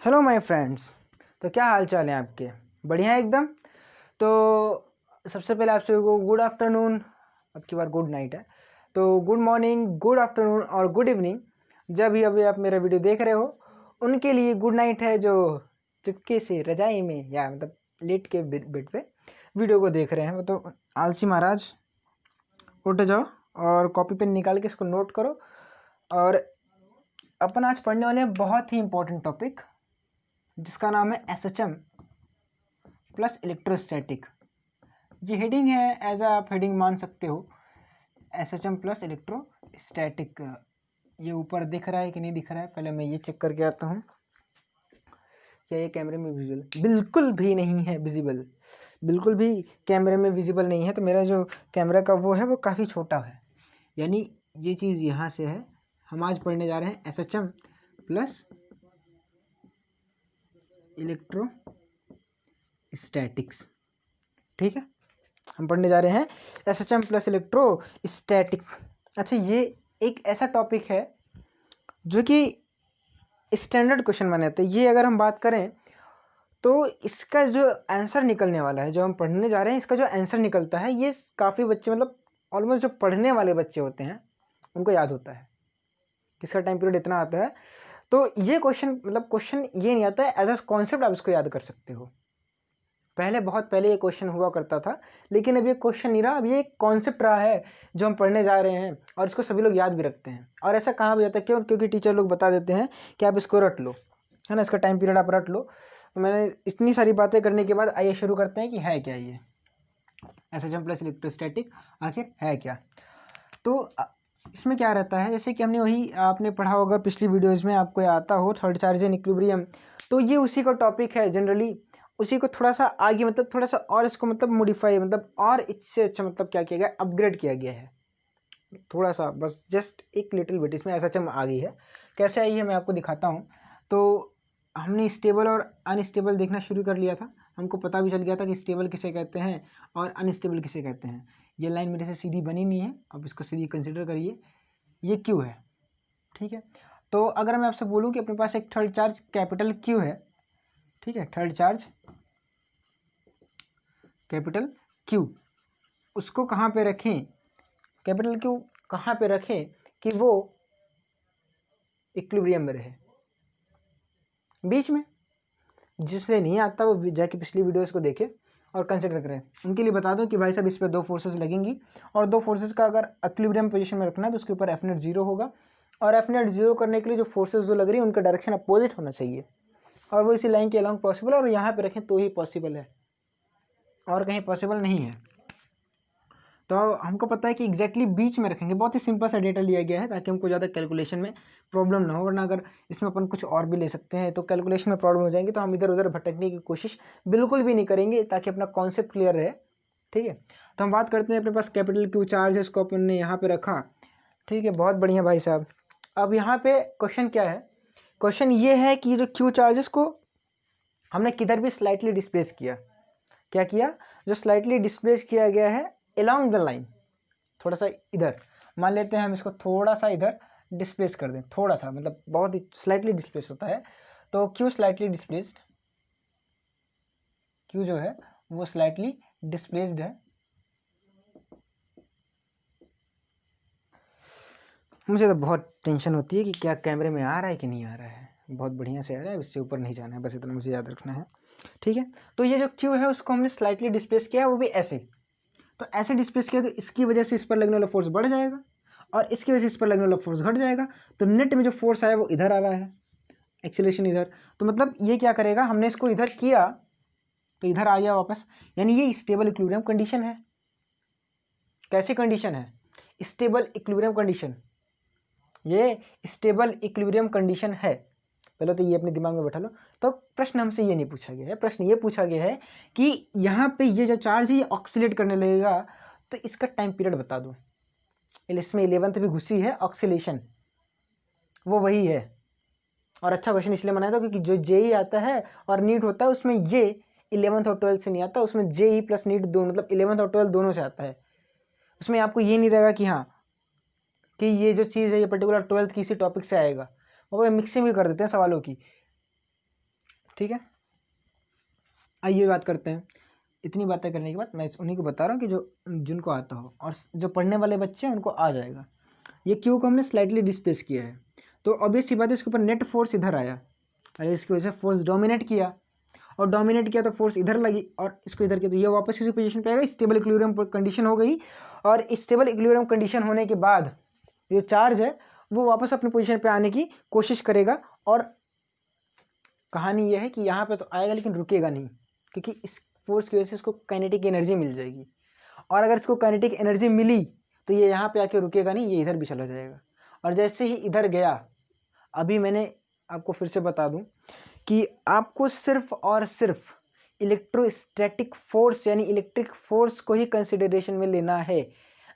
Hello my friends. तो क्या हाल चाल है आपके? बढ़िया है एकदम। तो सबसे पहले आप सभी को गुड आफ्टरनून, अब की बार गुड नाइट है, तो गुड मॉर्निंग, गुड आफ्टरनून और गुड इवनिंग। जब भी अभी आप मेरा वीडियो देख रहे हो उनके लिए गुड नाइट है, जो चुपके से रजाई में या मतलब लेट के बेड पे वीडियो को देख रहे हैं। तो आलसी महाराज उठ जाओ और कॉपी पेन निकाल के इसको नोट करो। और अपन आज पढ़ने वाले हैं बहुत ही इंपॉर्टेंट टॉपिक जिसका नाम है एसएचएम प्लस इलेक्ट्रोस्टैटिक। ये हेडिंग है, एज आप हेडिंग मान सकते हो, एसएचएम प्लस इलेक्ट्रोस्टैटिक। ये ऊपर दिख रहा है कि नहीं दिख रहा है? पहले मैं ये चेक करके आता हूँ। क्या ये कैमरे में विजुअल? बिल्कुल भी नहीं है विजिबल, बिल्कुल भी कैमरे में विजिबल नहीं है। तो मेरा जो कैमरा का वो है वो काफ़ी छोटा है, यानी ये चीज़ यहाँ से है। हम आज पढ़ने जा रहे हैं एसएचएम प्लस इलेक्ट्रोस्टैटिक्स। ठीक है, हम पढ़ने जा रहे हैं एसएचएम प्लस इलेक्ट्रोस्टैटिक। अच्छा, ये एक ऐसा टॉपिक है जो कि स्टैंडर्ड क्वेश्चन बने थे। ये अगर हम बात करें तो इसका जो आंसर निकलने वाला है, जो हम पढ़ने जा रहे हैं, इसका जो आंसर निकलता है, ये काफ़ी बच्चे मतलब ऑलमोस्ट जो पढ़ने वाले बच्चे होते हैं उनको याद होता है। इसका टाइम पीरियड इतना आता है, तो ये क्वेश्चन मतलब क्वेश्चन ये नहीं आता है, एज अ कॉन्सेप्ट आप इसको याद कर सकते हो। पहले बहुत पहले ये क्वेश्चन हुआ करता था, लेकिन अब ये क्वेश्चन नहीं रहा, अब ये एक कॉन्सेप्ट रहा है जो हम पढ़ने जा रहे हैं, और इसको सभी लोग याद भी रखते हैं। और ऐसा कहाँ भी जाता है? क्यों? क्योंकि टीचर लोग बता देते हैं कि आप इसको रट लो, है ना, इसका टाइम पीरियड आप रट लो। तो मैंने इतनी सारी बातें करने के बाद आइए शुरू करते हैं कि है क्या ये एसएचएम प्लस इलेक्ट्रोस्टैटिक, आखिर है क्या। तो इसमें क्या रहता है, जैसे कि हमने वही आपने पढ़ा होगा पिछली वीडियोज़ में, आपको आता हो थर्ड चार्ज एंड इक्विलिब्रियम, तो ये उसी का टॉपिक है जनरली। उसी को थोड़ा सा आगे मतलब थोड़ा सा और इसको मतलब मॉडिफाई मतलब और इससे अच्छा मतलब क्या किया गया, अपग्रेड किया गया है थोड़ा सा, बस जस्ट एक लिटिल बिट इसमें एसएचएम आ गई है। कैसे आई है मैं आपको दिखाता हूँ। तो हमने स्टेबल और अनस्टेबल देखना शुरू कर लिया था, हमको पता भी चल गया था कि स्टेबल किसे कहते हैं और अनस्टेबल किसे कहते हैं। ये लाइन मेरे से सीधी बनी नहीं है, अब इसको सीधी कंसिडर करिए। ये क्यू है, ठीक है। तो अगर मैं आपसे बोलूँ कि अपने पास एक थर्ड चार्ज कैपिटल क्यू है, ठीक है, थर्ड चार्ज कैपिटल क्यू, उसको कहाँ पे रखें, कैपिटल क्यू कहाँ पे रखें कि वो इक्विलिब्रियम में रहे, बीच में। जिससे नहीं आता वो जाके पिछली वीडियोस को देखे और कंसिडर करें। उनके लिए बता दूं कि भाई साहब इस पर दो फोर्सेस लगेंगी, और दो फोर्सेस का अगर इक्विलिब्रियम पोजीशन में रखना है तो उसके ऊपर एफ नेट जीरो होगा, और एफ नेट जीरो करने के लिए जो फोर्सेस जो लग रही है उनका डायरेक्शन अपोजिट होना चाहिए, और वो इसी लाइन के अलॉन्ग पॉसिबल है, और यहाँ पे रखें तो ही पॉसिबल है, और कहीं पॉसिबल नहीं है। तो हमको पता है कि एग्जैक्टली बीच में रखेंगे। बहुत ही सिंपल सा डेटा लिया गया है ताकि हमको ज़्यादा कैलकुलेशन में प्रॉब्लम ना हो, वरना अगर इसमें अपन कुछ और भी ले सकते हैं तो कैलकुलेशन में प्रॉब्लम हो जाएंगी। तो हम इधर उधर भटकने की कोशिश बिल्कुल भी नहीं करेंगे ताकि अपना कॉन्सेप्ट क्लियर रहे, ठीक है। तो हम बात करते हैं, अपने पास कैपिटल क्यू चार्ज है, इसको अपन ने यहाँ पे रखा, ठीक है, बहुत बढ़िया भाई साहब। अब यहाँ पे क्वेश्चन क्या है, क्वेश्चन ये है कि जो क्यू चार्जेस को हमने किधर भी स्लाइटली डिस्प्लेस किया, क्या किया, जो स्लाइटली डिस्प्लेस किया गया है अलोंग द लाइन, थोड़ा सा इधर मान लेते हैं, हम इसको थोड़ा सा इधर डिस्प्लेस कर दें, थोड़ा सा मतलब बहुत ही स्लाइटली डिस्प्लेस होता है। तो क्यू स्लाइटली डिस्प्लेस्ड, क्यू जो है वो स्लाइटली डिस्प्लेस्ड है। मुझे तो बहुत टेंशन होती है कि क्या कैमरे में आ रहा है कि नहीं आ रहा है। बहुत बढ़िया से आ रहा है, इससे ऊपर नहीं जाना है, बस इतना मुझे याद रखना है, ठीक है। तो ये जो क्यू है उसको हमने स्लाइटली डिस्प्लेस किया है, वो भी ऐसे। तो ऐसे डिस्प्लेस किया तो इसकी वजह से इस पर लगने वाला फोर्स बढ़ जाएगा, और इसकी वजह से इस पर लगने वाला फोर्स घट जाएगा। तो नेट में जो फोर्स आया वो इधर आ रहा है, एक्सीलरेशन इधर। तो मतलब ये क्या करेगा, हमने इसको इधर किया तो इधर आ गया वापस, यानी ये स्टेबल इक्विलिब्रियम कंडीशन है। कैसी कंडीशन है? स्टेबल इक्विलिब्रियम कंडीशन, ये स्टेबल इक्विलिब्रियम कंडीशन है। पहले तो ये अपने दिमाग में बैठा लो। तो प्रश्न हमसे ये नहीं पूछा गया है, प्रश्न ये पूछा गया है कि यहाँ पे ये जो चार्ज है ये ऑक्सीलेट करने लगेगा, तो इसका टाइम पीरियड बता दो। इसमें 11th भी घुसी है, ऑक्सीलेशन वो वही है। और अच्छा क्वेश्चन इसलिए बनाया था क्योंकि जो जेई आता है और नीट होता है उसमें ये 11th और 12th से नहीं आता, उसमें जेई प्लस नीट दोनों मतलब 11th और 12th दोनों से आता है। उसमें आपको ये नहीं रहेगा कि हाँ कि ये जो चीज़ है ये पर्टिकुलर 12th की इसी टॉपिक से आएगा, वो मिक्सिंग भी कर देते हैं सवालों की। ठीक है, आइए बात करते हैं। इतनी बातें करने के बाद मैं उन्हीं को बता रहा हूँ कि जो जिनको आता हो और जो पढ़ने वाले बच्चे हैं उनको आ जाएगा। ये क्यू को हमने स्लाइटली डिस्प्लेस किया है, तो ऑब्वियस सी बात है इसके ऊपर नेट फोर्स इधर आया, अरे इसकी वजह से फोर्स डोमिनेट किया, और डोमिनेट किया तो फोर्स इधर लगी और इसको इधर किया, तो ये वापस इसी पोजीशन पे आएगा, स्टेबल इक्विलिब्रियम कंडीशन हो गई। और स्टेबल इक्विलिब्रियम कंडीशन होने के बाद जो चार्ज है वो वापस अपनी पोजीशन पे आने की कोशिश करेगा, और कहानी यह है कि यहाँ पे तो आएगा लेकिन रुकेगा नहीं, क्योंकि इस फोर्स की वजह से इसको काइनेटिक एनर्जी मिल जाएगी, और अगर इसको काइनेटिक एनर्जी मिली तो ये यहाँ पे आके रुकेगा नहीं, ये इधर भी चला जाएगा। और जैसे ही इधर गया, अभी मैंने आपको फिर से बता दूं कि आपको सिर्फ और सिर्फ इलेक्ट्रोस्टैटिक फोर्स यानी इलेक्ट्रिक फोर्स को ही कंसिडरेशन में लेना है।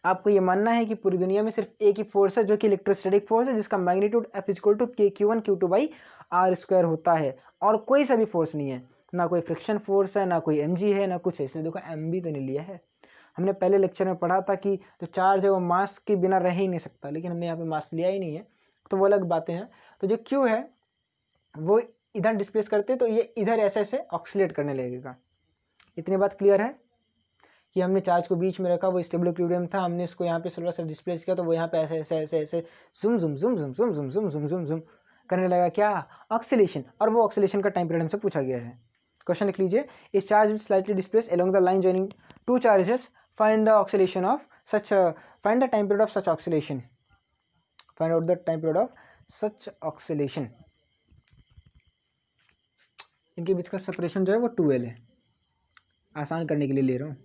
आपको ये मानना है कि पूरी दुनिया में सिर्फ एक ही फोर्स है जो कि इलेक्ट्रोस्टैटिक फोर्स है, जिसका magnitude F equal to KQ1 Q2 by R square होता है, और कोई सा भी फोर्स नहीं है, ना कोई फ्रिक्शन फोर्स है, ना कोई mg है, ना कुछ है। इसलिए देखो mb तो नहीं लिया है, हमने पहले लेक्चर में पढ़ा था कि जो चार्ज है वो मास के बिना रह ही नहीं सकता, लेकिन हमने यहाँ पे मास लिया ही नहीं है, तो वो अलग बातें हैं। तो जो Q है वो इधर डिस्प्लेस करते तो ये इधर ऐसे ऐसे ऑक्सीलेट करने लगेगा। इतनी बात क्लियर है कि हमने चार्ज को बीच में रखा, वो स्टेबल इक्विलिब्रियम था, हमने इसको यहाँ पे थोड़ा सा डिस्प्लेस किया तो वो यहाँ पे ऐसे ऐसे ऐसे ऐसे जुम जुम जुम जुम जुम जुम जुम जुम जुम जुम करने लगा, क्या, ऑक्सीलेशन। और वो ऑक्सीलेशन का टाइम पीरियड हमसे पूछा गया है। क्वेश्चन लिख लीजिए, if charge slightly displace along the line joining two charges, find the oscillation of such, find the time period of such oscillation, find out the time period of such oscillation. इनके बीच का separation जो है वो 2L है, आसान करने के लिए ले रहा हूँ,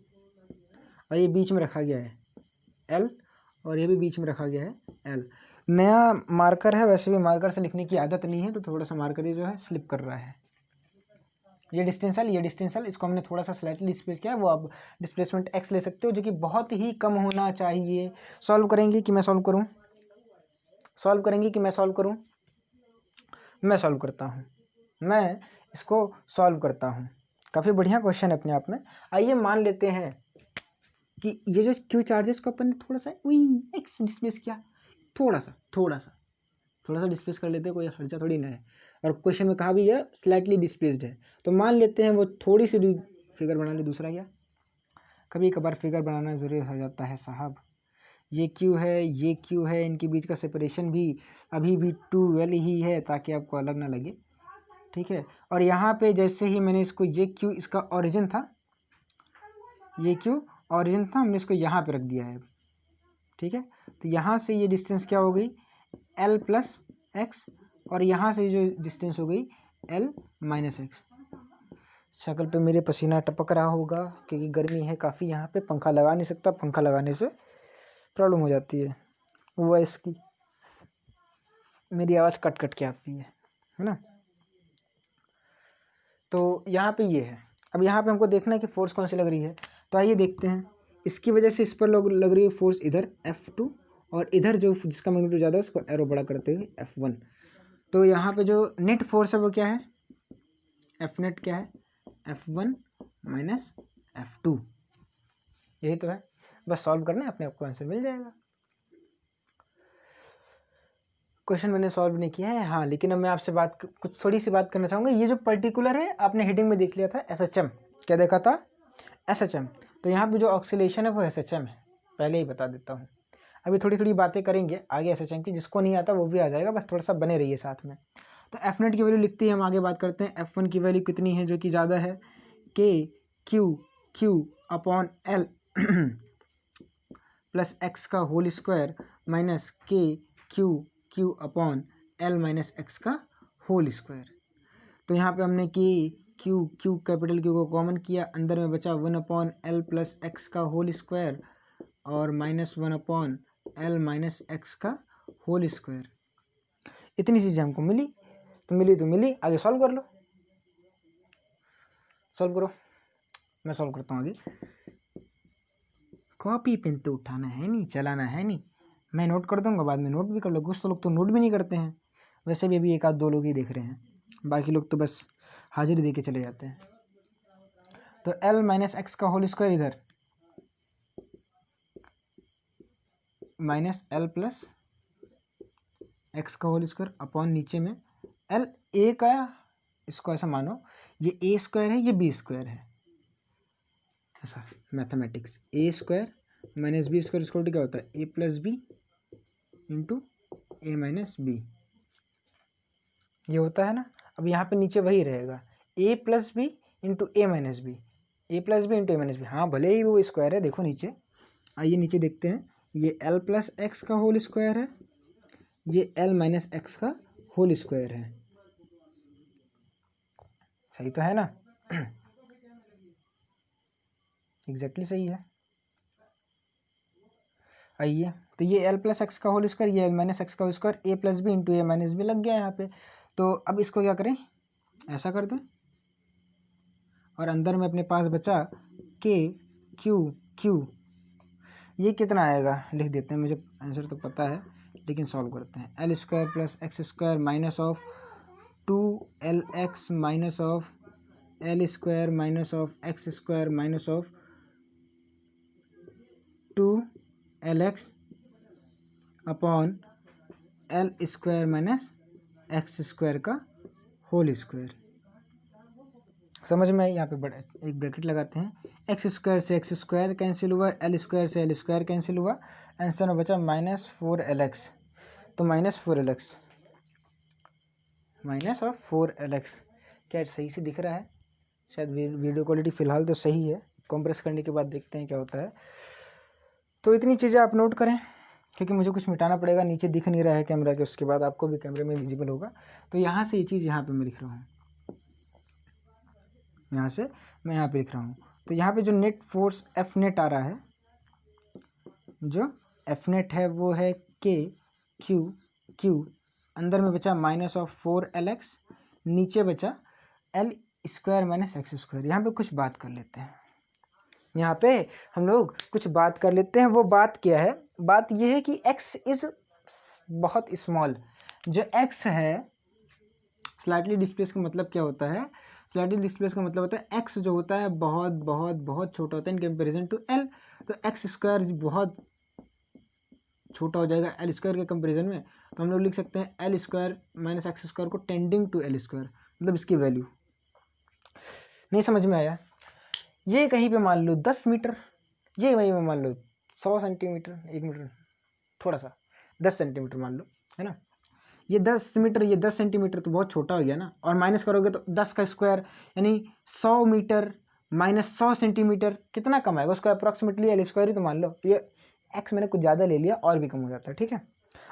और ये बीच में रखा गया है L, और ये भी बीच में रखा गया है L। नया मार्कर है, वैसे भी मार्कर से लिखने की आदत नहीं है, तो थोड़ा सा मार्कर ये जो है स्लिप कर रहा है। ये डिस्टेंस L, ये डिस्टेंस L, इसको हमने थोड़ा सा स्लाइटली डिस्प्लेस किया है, वो आप डिस्प्लेसमेंट x ले सकते हो, जो कि बहुत ही कम होना चाहिए। सॉल्व करेंगे कि मैं सॉल्व करूँ, सॉल्व करेंगे कि मैं सॉल्व करूँ, मैं सॉल्व करता हूँ, मैं इसको सॉल्व करता हूँ। काफ़ी बढ़िया क्वेश्चन है अपने आप में। आइए मान लेते हैं कि ये जो क्यू चार्जेस को अपन ने थोड़ा सा एक्स डिस्प्लेस किया, थोड़ा सा डिस्प्लेस कर लेते हैं, कोई हर्जा थोड़ी ना है। और क्वेश्चन में कहा भी है स्लाइटली डिस्प्लेस्ड है, तो मान लेते हैं वो थोड़ी सी फिगर बना ले। दूसरा क्या, कभी कभार फिगर बनाना ज़रूरी हो जाता है साहब। ये क्यू है, ये क्यू है, इनके बीच का सेपरेशन भी अभी भी 2L ही है, ताकि आपको अलग ना लगे, ठीक है। और यहाँ पे जैसे ही मैंने इसको, ये क्यू इसका ओरिजिन था, ये क्यू ओरिजिन था, हमने इसको यहाँ पे रख दिया है, ठीक है। तो यहाँ से ये डिस्टेंस क्या हो गई, L प्लस एक्स, और यहाँ से जो डिस्टेंस हो गई L माइनस एक्स। शक्ल पे मेरे पसीना टपक रहा होगा क्योंकि गर्मी है काफ़ी, यहाँ पे पंखा लगा नहीं सकता, पंखा लगाने से प्रॉब्लम हो जाती है, वॉइस की, मेरी आवाज़ कट कट के आती है ना। तो यहाँ पे ये है। अब यहाँ पे हमको देखना है कि फोर्स कौन सी लग रही है, तो आइए देखते हैं। इसकी वजह से इस पर लग रही है फोर्स इधर F2, और इधर जो जिसका मैग्नीट्यूड ज़्यादा है उसको एरो बड़ा करते हुए F1। तो यहाँ पे जो नेट फोर्स है वो क्या है, F नेट क्या है, F1 माइनस F2, यही तो है। बस सॉल्व करना है, अपने आपको आंसर मिल जाएगा। क्वेश्चन मैंने सॉल्व नहीं किया है, हाँ, लेकिन अब मैं आपसे कुछ थोड़ी सी बात करना चाहूँगा। ये जो पर्टिकुलर है, आपने हेडिंग में देख लिया था SHM, क्या देखा था, SHM। तो यहाँ पे जो ऑक्सीलेशन है वो SHM है, पहले ही बता देता हूँ। अभी थोड़ी थोड़ी बातें करेंगे आगे SHM की, जिसको नहीं आता वो भी आ जाएगा, बस थोड़ा सा बने रहिए साथ में। तो F नेट की वैल्यू लिखते ही हम आगे बात करते हैं। F1 की वैल्यू कितनी है, जो कि ज़्यादा है, KQ upon L plus X का whole square minus KQ upon L minus X का होल स्क्वायर। तो यहाँ पे हमने Q कैपिटल Q को कॉमन किया, अंदर में बचा 1/L प्लस एक्स का होल स्क्वायर और माइनस 1/L माइनस एक्स का होल स्क्वायर। इतनी चीज़ें हमको मिली, तो मिली, आगे सॉल्व कर लो, सॉल्व करो, मैं सॉल्व करता हूँ आगे। कॉपी पेन तो उठाना है नहीं, चलाना है नहीं, मैं नोट कर दूंगा, बाद में नोट भी कर लो। कुछ तो लोग तो नोट भी नहीं करते हैं, वैसे भी अभी एक आध दो लोग ही देख रहे हैं, बाकी लोग तो बस हाजिरी दे के चले जाते हैं। तो L माइनस एक्स का होल स्क्वायर इधर माइनस L प्लस एक्स का होल स्क्वायर अपॉन नीचे में L एक आया इसको ऐसा मानो ये ए स्क्वायर है, ये बी स्क्वायर है, ऐसा मैथमेटिक्स। ए स्क्वायर माइनस बी स्क्वायर इसको क्या होता है, ए प्लस बी इंटू ए माइनस बी, ये होता है ना। अब यहाँ पे नीचे वही रहेगा, ए प्लस बी इंटू ए माइनस बी, ए प्लस बी इंटू ए माइनस बी। हाँ भले ही वो स्क्वायर है, देखो नीचे, आइए नीचे देखते हैं, ये एल प्लस एक्स का होल स्क्वायर है, ये एल माइनस एक्स का होल स्क्वायर है, सही तो है ना। एग्जैक्टली सही है। आइए, तो ये एल प्लस एक्स का होल स्क्वायर, ये एल माइनस एक्स का होल स्क्वायर, ए प्लस बी इंटू ए माइनस बी लग गया यहाँ पे। तो अब इसको क्या करें, ऐसा कर दें, और अंदर में अपने पास बचा के क्यू क्यू, ये कितना आएगा लिख देते हैं, मुझे आंसर तो पता है लेकिन सॉल्व करते हैं। L square plus X square minus of 2LX minus of L square minus of x square minus of 2LX upon L square minus x square का होल स्क्वायर। समझ में? यहाँ पे बड़ा एक ब्रैकेट लगाते हैं, एक्स स्क्वायर से एक्स स्क्वायर कैंसिल हुआ, एल स्क्वायर से एल स्क्वायर कैंसिल हुआ, आंसर में बचा -4LX। तो -4LX माइनस ऑफ 4LX, क्या सही से दिख रहा है? शायद वीडियो क्वालिटी फ़िलहाल तो सही है, कंप्रेस करने के बाद देखते हैं क्या होता है। तो इतनी चीज़ें आप नोट करें, क्योंकि मुझे कुछ मिटाना पड़ेगा, नीचे दिख नहीं रहा है कैमरा के, उसके बाद आपको भी कैमरे में विजिबल होगा। तो यहाँ से ये चीज़ यहाँ पे मैं लिख रहा हूँ, यहाँ से मैं यहाँ पे लिख रहा हूँ। तो यहाँ पे जो नेट फोर्स एफ नेट आ रहा है, जो एफ नेट है वो है के क्यू क्यू, अंदर में बचा -4LX, नीचे बचा L square minus x square. यहाँ पे कुछ बात कर लेते हैं, यहाँ पे हम लोग कुछ बात कर लेते हैं। वो बात क्या है? बात ये है कि x इज बहुत स्मॉल। जो x है स्लाइटली डिस्प्लेस का मतलब क्या होता है? स्लाइटली डिस्प्लेस का मतलब होता है x जो होता है बहुत बहुत बहुत छोटा होता है इन कंपेरिजन टू l। तो एक्स स्क्वायर बहुत छोटा हो जाएगा एल स्क्वायर के कंपेरिजन में। तो हम लोग लिख सकते हैं L square minus x square को टेंडिंग टू एल स्क्वायर, मतलब इसकी वैल्यू। नहीं समझ में आया? ये कहीं पे मान लो 10 मीटर, ये वहीं पे मान लो 100 सेंटीमीटर, 1 मीटर थोड़ा सा 10 सेंटीमीटर मान लो, है ना। ये 10 मीटर, ये 10 सेंटीमीटर तो बहुत छोटा हो गया ना, और माइनस करोगे तो 10 का स्क्वायर यानी 100 मीटर माइनस 100 सेंटीमीटर, कितना कम आएगा? उसका अप्रॉक्सीमेटली एल स्क्वायर ही तो मान लो। ये एक्स मैंने कुछ ज़्यादा ले लिया, और भी कम हो जाता है, ठीक है।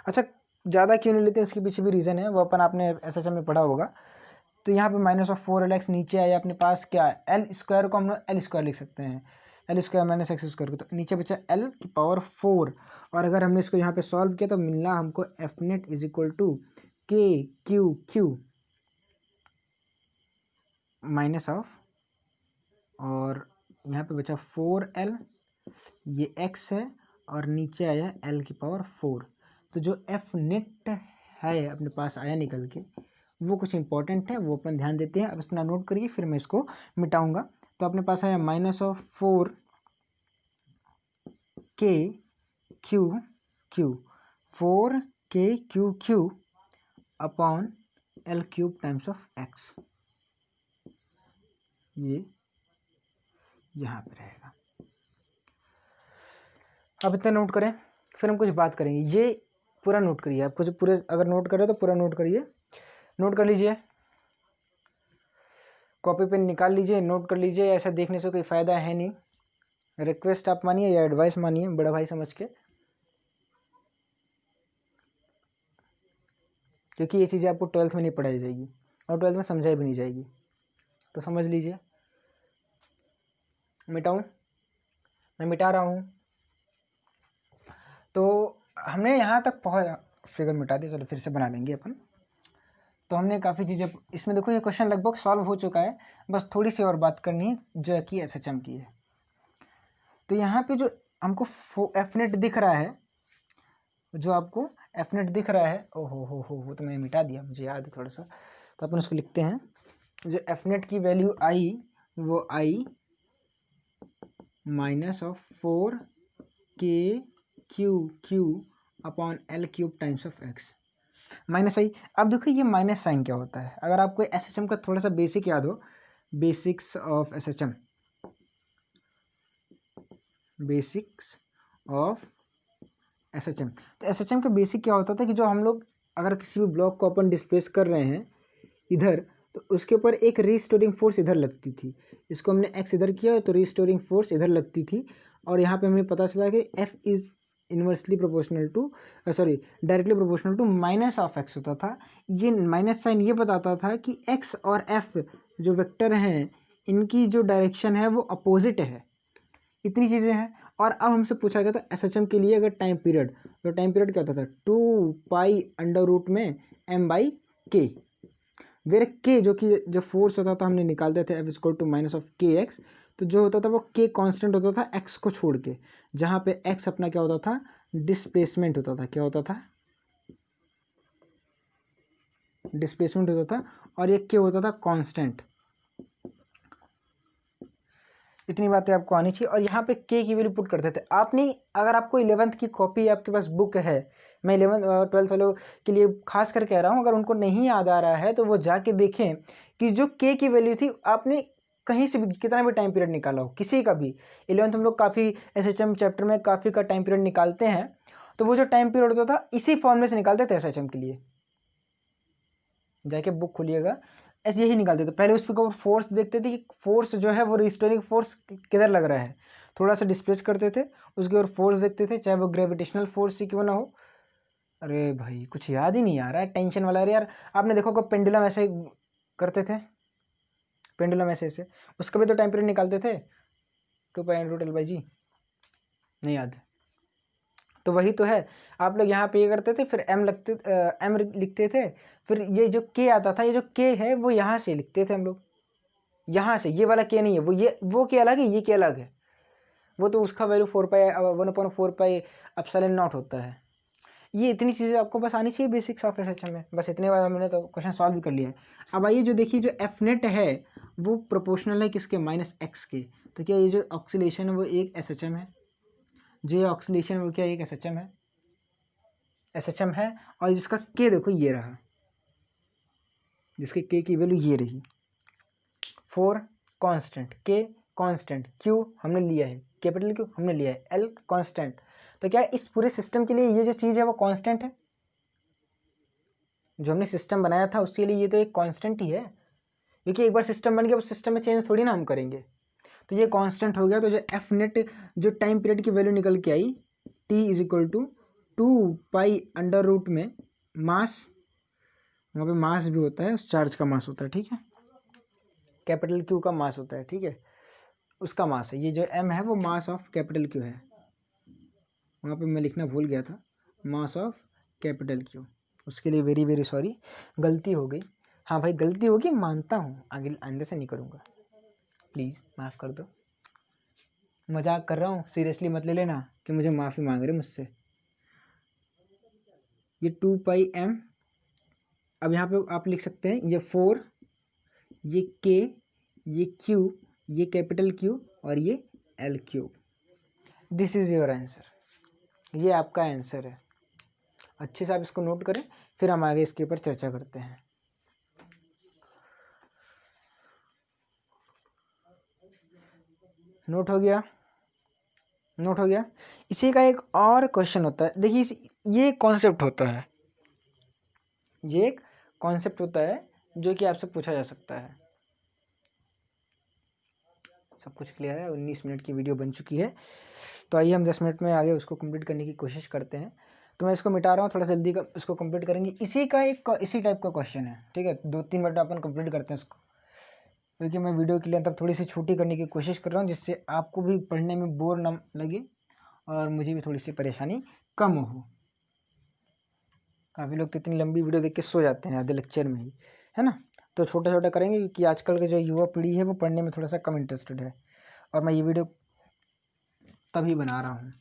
अच्छा, ज़्यादा क्यों नहीं लेते, उसके पीछे भी रीज़न है, वो अपन आपने एसएचएम में पढ़ा होगा। तो यहाँ पे -4LX नीचे आया अपने पास, क्या है? एल स्क्वायर को हम लोग एल स्क्वायर लिख सकते हैं, L square minus x square को, तो नीचे बचा एल की पावर 4। और अगर हमने इसको यहाँ पे सॉल्व किया तो मिलना हमको F net is equal to K Q Q minus of, और यहाँ पे बचा 4L, ये x है, और नीचे आया l की पावर 4। तो जो एफ नेट है अपने पास आया निकल के, वो कुछ इंपॉर्टेंट है, वो अपन ध्यान देते हैं। अब इसना नोट करिए, फिर मैं इसको मिटाऊंगा। तो अपने पास आया -4 के क्यू क्यू, 4 के Q Q upon L cube times of x, ये यहाँ पे रहेगा। अब इतना नोट करें, फिर हम कुछ बात करेंगे। ये पूरा नोट करिए, आपको जो पूरे अगर नोट करें तो पूरा नोट करिए, नोट कर लीजिए, कॉपी पेन निकाल लीजिए, नोट कर लीजिए। ऐसा देखने से कोई फ़ायदा है नहीं, रिक्वेस्ट आप मानिए या एडवाइस मानिए, बड़ा भाई समझ के, क्योंकि ये चीज़ें आपको 12th में नहीं पढ़ाई जाएगी और 12th में समझाई भी नहीं जाएगी। तो समझ लीजिए। मिटाऊँ? मैं मिटा रहा हूँ। तो हमने यहाँ तक पहुँचा, फिगर मिटा दी, चलो फिर से बना लेंगे अपन। तो हमने काफ़ी चीज़ें इसमें, देखो ये क्वेश्चन लगभग सॉल्व हो चुका है, बस थोड़ी सी और बात करनी है जो कि एसएचएम की है। तो यहाँ पे जो हमको एफ नेट दिख रहा है, जो आपको एफ नेट दिख रहा है, ओहो हो वो तो मैंने मिटा दिया, मुझे याद है थोड़ा सा। तो अपन उसको लिखते हैं, जो एफ नेट की वैल्यू आई, वो आई -4 के Q Q upon L cube times of X. Minus I. अब देखो ये माइनस साइन क्या होता है, अगर आपको एसएचएम का थोड़ा सा बेसिक याद हो, basics of SHM, basics of SHM, तो एसएचएम का बेसिक क्या होता था कि जो हम लोग अगर किसी भी ब्लॉक को अपन डिस्प्लेस कर रहे हैं इधर, तो उसके ऊपर एक रीस्टोरिंग फोर्स इधर लगती थी, इसको हमने एक्स इधर किया तो रीस्टोरिंग फोर्स इधर लगती थी, और यहाँ पे हमें पता चला कि F is inversely proportional to directly proportional to minus of X होता था। ये माइनस साइन ये बताता था कि एक्स और एफ जो वेक्टर हैं इनकी जो डायरेक्शन है वो अपोजिट है। इतनी चीज़ें हैं। और अब हमसे पूछा गया था एसएचएम के लिए अगर टाइम पीरियड, तो टाइम पीरियड क्या होता था 2 पाई अंडर रूट में m/k, वेर के जो कि जो फोर्स होता था हमने निकालते थे F = -(kx), तो जो होता था वो k कांस्टेंट होता था x को छोड़ के, जहाँ पे x अपना क्या होता था, डिस्प्लेसमेंट होता था, क्या होता था, डिस्प्लेसमेंट होता था, और ये k होता था कांस्टेंट। इतनी बातें आपको आनी चाहिए। और यहाँ पे k की वैल्यू पुट करते थे आपने। अगर आपको 11th की कॉपी आपके पास बुक है, मैं 11th-12th वालों के लिए खास कर कह रहा हूँ, अगर उनको नहीं याद आ रहा है तो वो जाके देखें कि जो k की वैल्यू थी, आपने कहीं से भी कितना भी टाइम पीरियड निकाला हो, किसी का भी 11th हम लोग काफ़ी एसएचएम चैप्टर में काफ़ी का टाइम पीरियड निकालते हैं, तो वो जो टाइम पीरियड होता था इसी फॉर्मूले से निकालते थे एसएचएम के लिए। जाके बुक खोलिएगा, ऐसे यही निकालते थे। पहले उस पर फोर्स देखते थे कि फोर्स जो है वो रिस्टोरिंग फोर्स किधर लग रहा है, थोड़ा सा डिस्प्लेस करते थे, उसके और फोर्स देखते थे, चाहे वो ग्रेविटेशनल फोर्स ही क्यों ना हो। अरे भाई कुछ याद ही नहीं आ रहा है, टेंशन वाला। अरे यार आपने देखो कब पेंडुलम ऐसे करते थे, पेंडुलम ऐसे ऐसे, उसका भी तो टाइम पीरियड निकालते थे 2 पाई√L/g, नहीं याद। तो वही तो है, आप लोग यहाँ पे ये करते थे, फिर m लिखते थे, फिर ये जो k आता था, ये जो k है वो यहाँ से लिखते थे हम लोग, यहाँ से, ये वाला k नहीं है, वो k अलग है, ये k अलग है, वो तो उसका वैल्यू 1/4π होता है। ये इतनी चीज़ें आपको बस आनी चाहिए बेसिक्स ऑफ एसएचएम में, बस इतने बाद हमने तो क्वेश्चन सॉल्व भी कर लिया है। अब आइए जो देखिए, जो एफ नेट है वो प्रोपोर्शनल है किसके, -x के, तो क्या ये जो ऑक्सीलेशन है वो एक एसएचएम है, जो ये ऑक्सीलेशन वो क्या एक एसएचएम है, एसएचएम है। और जिसका k देखो ये रहा, जिसके k की वैल्यू ये रही, 4 कांस्टेंट, k कांस्टेंट, q हमने लिया है, कैपिटल Q हमने लिया है, l कांस्टेंट। तो क्या इस पूरे सिस्टम के लिए ये जो चीज़ है वो कांस्टेंट है, जो हमने सिस्टम बनाया था उसके लिए ये तो एक कांस्टेंट ही है, क्योंकि एक बार सिस्टम बन गया उस सिस्टम में चेंज थोड़ी ना हम करेंगे, तो ये कांस्टेंट हो गया। तो जो एफ नेट जो टाइम पीरियड की वैल्यू निकल के आई, t = 2 पाई अंडर रूट में मास, वहाँ पे मास भी होता है, उस चार्ज का मास होता है, ठीक है, कैपिटल Q का मास होता है, ठीक है, उसका मास है। ये जो m है वो मास ऑफ कैपिटल Q है, वहाँ पे मैं लिखना भूल गया था, मास ऑफ कैपिटल Q, उसके लिए वेरी वेरी सॉरी, गलती हो गई। हाँ भाई गलती होगी मानता हूँ, आगे आइंदा से नहीं करूँगा, प्लीज़ माफ़ कर दो, मजाक कर रहा हूँ, सीरियसली मत ले लेना कि मुझे माफ़ी मांग रहे मुझसे। ये 2 पाई m, अब यहाँ पे आप लिख सकते हैं ये 4, ये k, ये q, ये कैपिटल Q और ये L3। This is your answer, ये आपका आंसर है। अच्छे से आप इसको नोट करें, फिर हम आगे इसके ऊपर चर्चा करते हैं। नोट हो गया, नोट हो गया। इसी का एक और क्वेश्चन होता है, देखिए ये कॉन्सेप्ट होता है, ये एक कॉन्सेप्ट होता है जो कि आपसे पूछा जा सकता है। सब कुछ क्लियर है, 19 मिनट की वीडियो बन चुकी है, तो आइए हम 10 मिनट में आगे उसको कंप्लीट करने की कोशिश करते हैं। तो मैं इसको मिटा रहा हूँ, थोड़ा जल्दी इसको कंप्लीट करेंगे। इसी का एक इसी टाइप का क्वेश्चन है, ठीक है, 2-3 मिनट अपन कंप्लीट करते हैं इसको, क्योंकि मैं वीडियो के लिए तब थोड़ी सी छोटी करने की कोशिश कर रहा हूँ, जिससे आपको भी पढ़ने में बोर ना लगे और मुझे भी थोड़ी सी परेशानी कम हो। काफ़ी लोग तो इतनी लंबी वीडियो देख के सो जाते हैं आधे लेक्चर में ही, है ना, तो छोटा छोटा करेंगे, क्योंकि आजकल के जो युवा पीढ़ी है वो पढ़ने में थोड़ा सा कम इंटरेस्टेड है, और मैं ये वीडियो तभी बना रहा हूँ।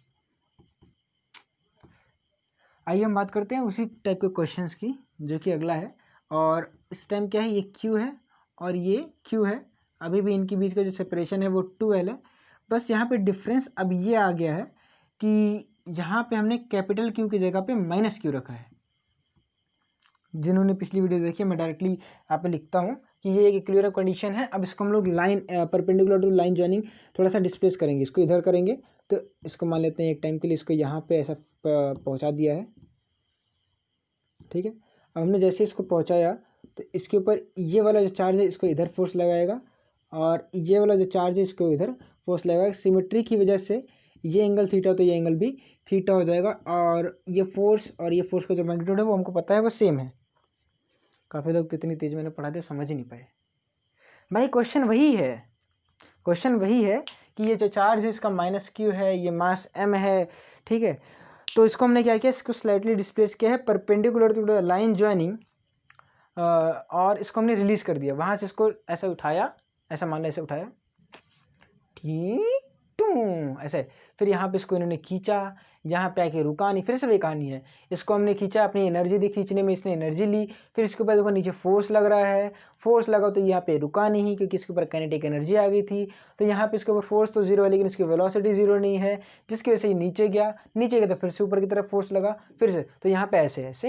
आइए हम बात करते हैं उसी टाइप के क्वेश्चंस की, जो कि अगला है, और इस टाइम क्या है, ये Q है और ये Q है, अभी भी इनके बीच का जो सेपरेशन है वो 2L है। बस यहाँ पे डिफरेंस अब ये आ गया है कि यहाँ पे हमने कैपिटल Q की जगह पे -Q रखा है, जिन्होंने पिछली वीडियो देखी, मैं डायरेक्टली यहाँ पे लिखता हूँ कि ये एक इक्विलिब्रियम कंडीशन है। अब इसको हम लोग line perpendicular to line joining थोड़ा सा डिस्प्लेस करेंगे, इसको इधर करेंगे। तो इसको मान लेते हैं एक टाइम के लिए इसको यहाँ पे ऐसा पहुँचा दिया है, ठीक है। अब हमने जैसे इसको पहुँचाया तो इसके ऊपर ये वाला जो चार्ज है इसको इधर फोर्स लगाएगा, और ये वाला जो चार्ज है इसको इधर फोर्स लगाएगा। सिमेट्री की वजह से ये एंगल थीटा तो ये एंगल भी थीटा हो जाएगा, और ये फोर्स का जो मैग्नीट्यूड है वो हमको पता है वो सेम है। काफ़ी लोग तो इतनी तेज मैंने पढ़ा दिया समझ ही नहीं पाए भाई। क्वेश्चन वही है कि ये जो चार्ज है इसका माइनस क्यू है, ये मास m है, ठीक है। तो इसको हमने क्या किया, इसको स्लाइटली डिस्प्लेस किया है perpendicular to the line joining, और इसको हमने रिलीज कर दिया। वहाँ से इसको ऐसे उठाया, ऐसा मान लो ऐसे उठाया, ठीक ऐसे, फिर यहाँ पे इसको इन्होंने खींचा, यहाँ पे आके रुका नहीं, फिर से वही कहानी है। इसको हमने खींचा, अपनी एनर्जी दी खींचने में, इसने एनर्जी ली, फिर इसके ऊपर देखो नीचे फोर्स लग रहा है, फोर्स लगा तो यहाँ पे रुका नहीं क्योंकि इसके ऊपर काइनेटिक एनर्जी आ गई थी। तो यहाँ पे इसके ऊपर फोर्स तो जीरो है लेकिन इसकी वेलोसिटी जीरो नहीं है, जिसकी वजह से ये नीचे गया तो फिर से ऊपर की तरफ फोर्स लगा, फिर से तो यहाँ पे ऐसे ऐसे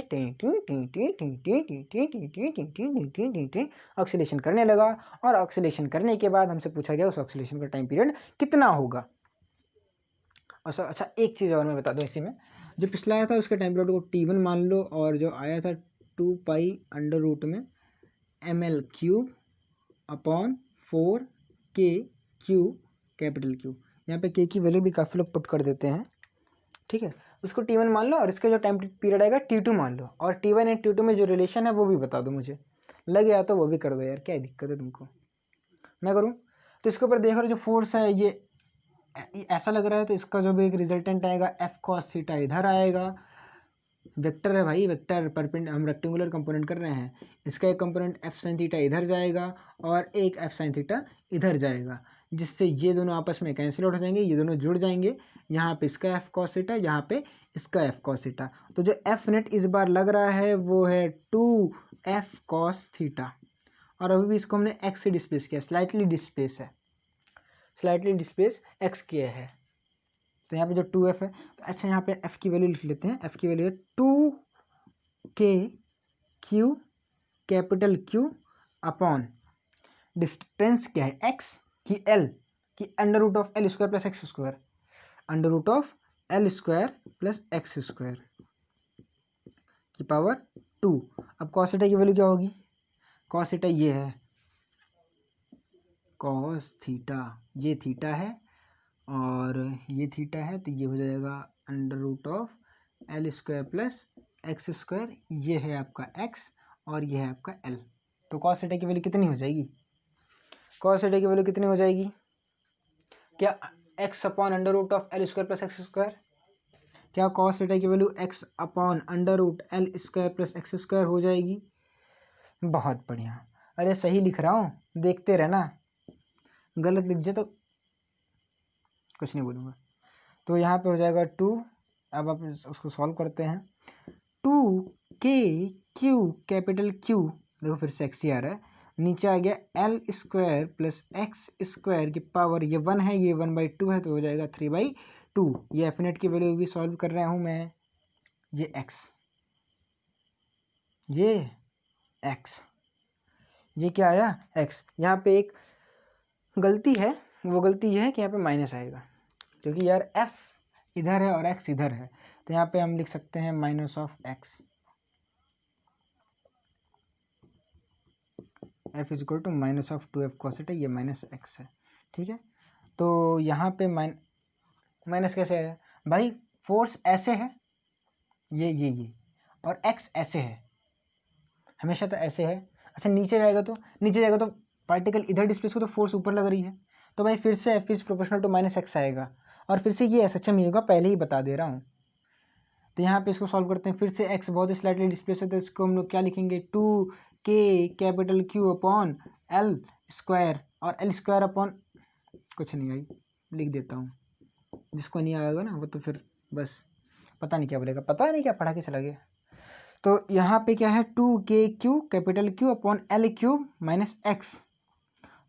ऑक्सीलेशन करने लगा। और ऑक्सीलेशन करने के बाद हमसे पूछा गया उस ऑक्सीलेशन का टाइम पीरियड कितना होगा। अच्छा एक चीज़ और मैं बता दूं इसी में, जो पिछला आया था उसके टाइम पीरियड को T1 मान लो, और जो आया था 2 पाई अंडर रूट में ml cube upon 4k cube capital Q. यहाँ पे k की वैल्यू भी काफ़ी लोग पुट कर देते हैं, ठीक है। उसको T1 मान लो और इसका जो टाइम पीरियड आएगा T2 मान लो, और T1 एंड T2 में जो रिलेशन है वो भी बता दो मुझे। लग गया तो वो भी कर दो यार, क्या दिक्कत है तुमको, मैं करूँ। तो इसके ऊपर देख रहे हो जो फोर्स है ये ऐसा लग रहा है, तो इसका जो भी एक रिजल्टेंट आएगा F cos थीटा इधर आएगा। वेक्टर है भाई, वेक्टर हम रेक्टेंगुलर कंपोनेंट कर रहे हैं, इसका एक कंपोनेंट F sin थीटा इधर जाएगा और एक F sin थीटा इधर जाएगा, जिससे ये दोनों आपस में कैंसिल आउट हो जाएंगे, ये दोनों जुड़ जाएंगे। यहाँ पे इसका F cos थीटा, यहाँ पे इसका F cos थीटा। तो जो F नेट इस बार लग रहा है वो है 2F cos थीटा, और अभी भी इसको हमने x से डिस्प्लेस किया, स्लाइटली डिस्प्लेस x किया है। तो यहाँ पे जो 2f है, तो अच्छा यहाँ पे f की वैल्यू लिख लेते हैं। f की वैल्यू है 2k q capital Q upon distance क्या है x की l की under root of l square plus X square, under root of l square plus X square की पावर 2। अब cos थीटा की वैल्यू क्या होगी, cos थीटा ये है, cos थीटा ये थीटा है और ये थीटा है, तो ये हो जाएगा under root of l square plus X square, ये है आपका x और ये है आपका l। तो cos थीटा की वैल्यू कितनी हो जाएगी, cos थीटा की वैल्यू कितनी हो जाएगी, क्या x upon under root of l square plus X square, क्या cos थीटा की value x upon under root l square plus X square हो जाएगी। बहुत बढ़िया, अरे सही लिख रहा हूँ, देखते रहना, गलत लिख जाए तो कुछ नहीं बोलूँगा। तो यहाँ पे हो जाएगा 2, अब आप उसको सॉल्व करते हैं। 2k q कैपिटल Q, देखो फिर से x ही आ रहा है, नीचे आ गया l square plus X square की पावर, ये 1 है ये 1/2 है, तो हो जाएगा 3/2। ये एफ नेट की वैल्यू भी सॉल्व कर रहा हूँ मैं, ये x, ये क्या आया x। यहाँ पे एक गलती है, वो गलती ये है कि यहाँ पे माइनस आएगा, क्योंकि यार f इधर है और x इधर है, तो यहाँ पे हम लिख सकते हैं minus of x, f is equal to minus of 2f cos theta, ये माइनस x है, ठीक है। तो यहाँ पे माइनस कैसे है भाई, फोर्स ऐसे है ये और x ऐसे है, हमेशा तो ऐसे है। अच्छा नीचे जाएगा तो पार्टिकल इधर डिस्प्लेस हो तो फोर्स ऊपर लग रही है, तो भाई फिर से f is proportional to minus X आएगा, और फिर से ये SHM ही होगा, पहले ही बता दे रहा हूँ। तो यहाँ पे इसको सॉल्व करते हैं, फिर से x बहुत स्लाइटली डिस्प्लेस है, तो इसको हम लोग क्या लिखेंगे, 2k capital Q upon l square, और l स्क्वायर अपॉन कुछ नहीं आई, लिख देता हूँ, जिसको नहीं आएगा ना वो तो फिर बस पता नहीं क्या बोलेगा, पता नहीं क्या पढ़ा के चला गया। तो यहाँ पे क्या है, 2k Q capital Q upon l cube minus X.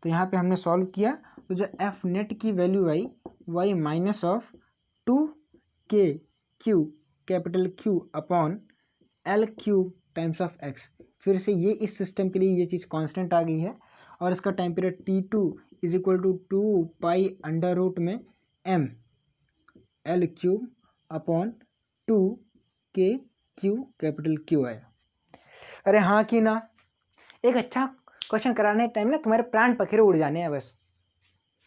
तो यहाँ पे हमने सॉल्व किया, तो जो एफ नेट की वैल्यू आई Y minus of 2k Q capital Q upon l cube times of X. फिर से ये इस सिस्टम के लिए ये चीज़ कांस्टेंट आ गई है और इसका time period T2 is equal to 2 pi under root में m L cube upon 2 Q capital Q है। अरे हाँ कि ना, एक अच्छा क्वेश्चन कराने टाइम ना तुम्हारे प्राण पखेरु उड़ जाने हैं बस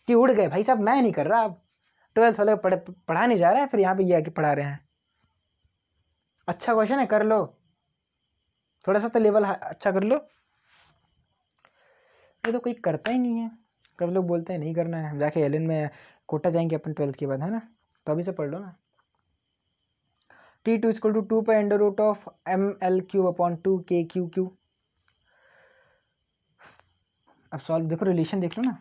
कि उड़ गए भाई साहब, मैं नहीं कर रहा अब, 12th वाले पढ़ा नहीं जा रहा है, फिर यहाँ पे ये आके पढ़ा रहे हैं। अच्छा क्वेश्चन है, कर लो, थोड़ा सा तो लेवल अच्छा कर लो। ये तो कोई करता ही नहीं है, कब लोग बोलते हैं नहीं करना है, हम जाके एलन में कोटा जाएंगे अपन 12th के बाद, है ना, तो अभी से पढ़ लो ना। T2 equal to 2 pi under root of ML cube upon 2KQ। अब सॉल्व देखो, रिलेशन देख लो ना,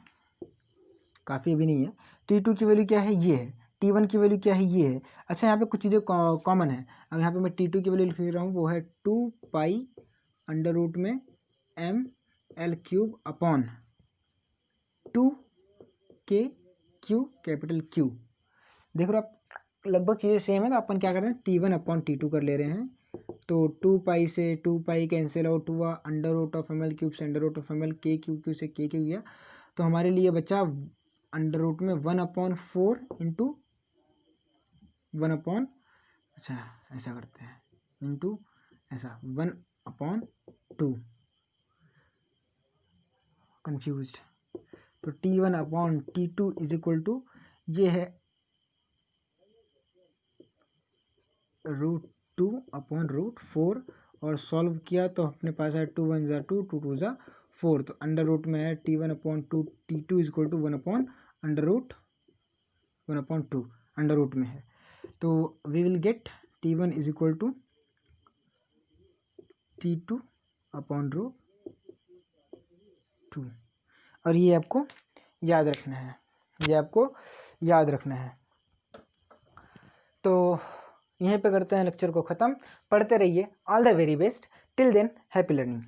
काफ़ी अभी नहीं है। T2 की वैल्यू क्या है, ये है। T1 की वैल्यू क्या है, ये है। अच्छा यहाँ पे कुछ चीज़ें कॉमन है। अब यहाँ पे मैं T2 की वैल्यू लिख रहा हूँ, वो है 2 पाई अंडर रूट में ML cube upon 2KQ capital Q। देख रहे हो आप, लगभग चीज़ें सेम है, तो अपन क्या कर रहे हैं, T1 अपॉन T2 कर ले रहे हैं। तो 2 पाई से 2 पाई कैंसिल आउट हुआ, under root of ML cube से under root of ML, KQ से KQ गया, तो हमारे लिए बचा अंडर रूट में 1/4 इंटू 1/, अच्छा ऐसा करते हैं, इंटू ऐसा 1/2, कन्फ्यूज्ड। तो T1 upon T2 is equal to ये है √2 अपॉन √4, और सॉल्व किया तो अपने पास है 2 1 ज़ा 2, 2 2 ज़ा 4, तो अंडर रूट में है T1 upon 2, T2 is equal to 1/√1/2 under root में है। तो we will get T1 is equal to T2 upon √2, और ये आपको याद रखना है, ये आपको याद रखना है। तो यहीं पे करते हैं लेक्चर को ख़त्म, पढ़ते रहिए, all the very best, till than happy learning.